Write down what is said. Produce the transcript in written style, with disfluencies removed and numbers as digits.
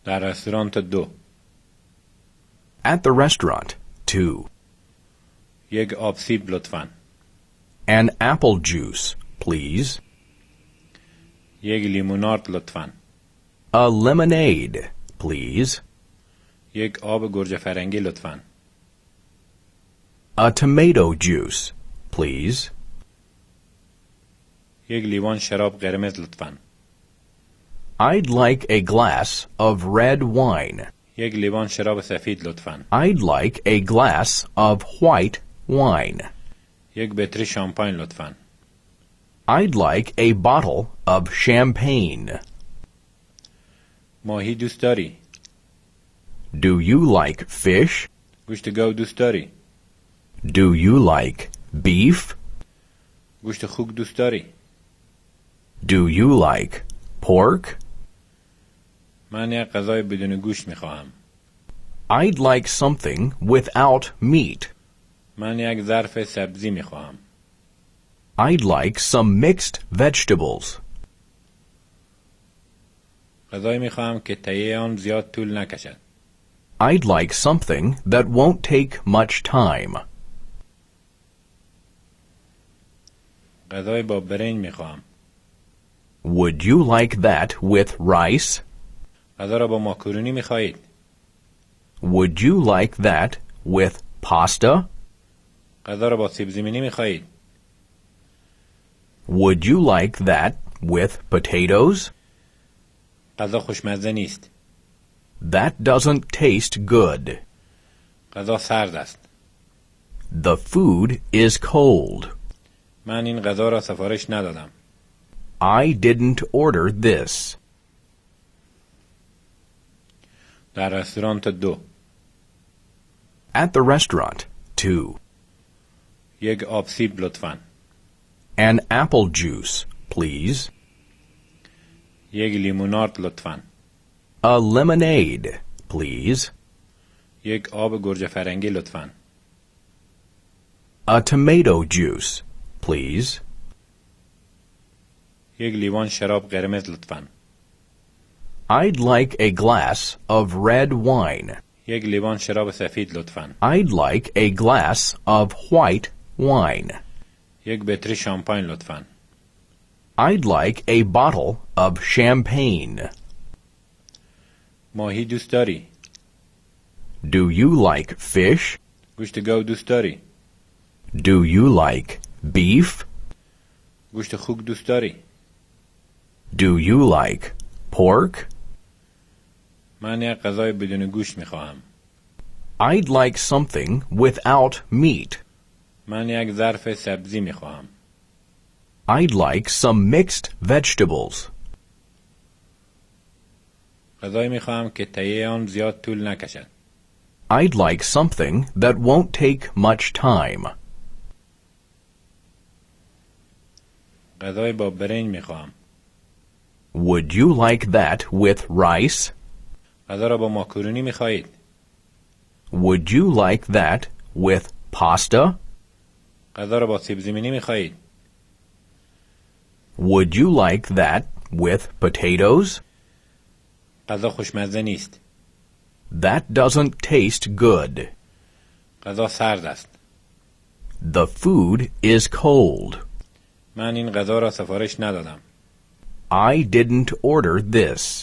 در رستوران 2. At the restaurant. 2. یک آب سیب لطفاً. An apple juice, please. یک لیموناد لطفاً. A lemonade, please. یک آب گوجه فرنگی لطفاً. A tomato juice, please. یک لیوان شراب قرمز لطفاً. I'd like a glass of red wine. یک لیوان شراب سفید لطفاً. I'd like a glass of white wine. یک بطری شامپاین لطفاً. I'd like a bottle of champagne. ماهی دوست داری؟ Do you like fish? گوشت گاو دوست داری؟ Do you like beef? گوشت خوک دوست داری؟ Do you like pork? من یک غذای بدون گوشت میخواهم. I'd like something without meat. من یک ظرف سبزی میخواهم. I'd like some mixed vegetables. غذایی میخواهم که تهیه آن زیاد طول نکشد. I'd like something that won't take much time. غذای با برنج میخواهم. Would you like that with rice? غذا را با ماکارونی میخواهید؟ Would you like that with pasta? غذا را با سیب زمینی میخواهید؟ Would you like that with potatoes? غذا خوشمزه نیست. That doesn't taste good. غذا سرد است. The food is cold. من این غذا را سفارش ندادم. I didn't order this. در رستوران 2. At the restaurant. 2. یک آب سیب لطفاً. An apple juice, please. یک لیموناد لطفاً. A lemonade, please. یک آب گوجه فرنگی لطفاً. A tomato juice, please. یک لیوان شراب قرمز لطفاً. I'd like a glass of red wine. یک لیوان شراب سفید لطفاً. I'd like a glass of white wine. یک بطری شامپاین لطفاً. I'd like a bottle of champagne. ماهی دوست داری؟ Do you like fish? گوشت گاو دوست داری؟ Do you like beef? گوشت خوک دوست داری؟ Do you like pork? من یک غذای بدون گوشت میخواهم. I'd like something without meat. من یک ظرف سبزی میخواهم. I'd like some mixed vegetables. غذایی میخواهم که تهیه آن زیاد طول نکشد. I'd like something that won't take much time. غذای با برنج میخواهم. Would you like that with rice? غذا را با ماکارونی میخواهید؟ Would you like that with pasta? غذا را با سیب زمینی میخواهید؟ Would you like that with potatoes? غذا خوشمزه نیست. That doesn't taste good. غذا سرد است. The food is cold. من این غذا را سفارش ندادم. I didn't order this.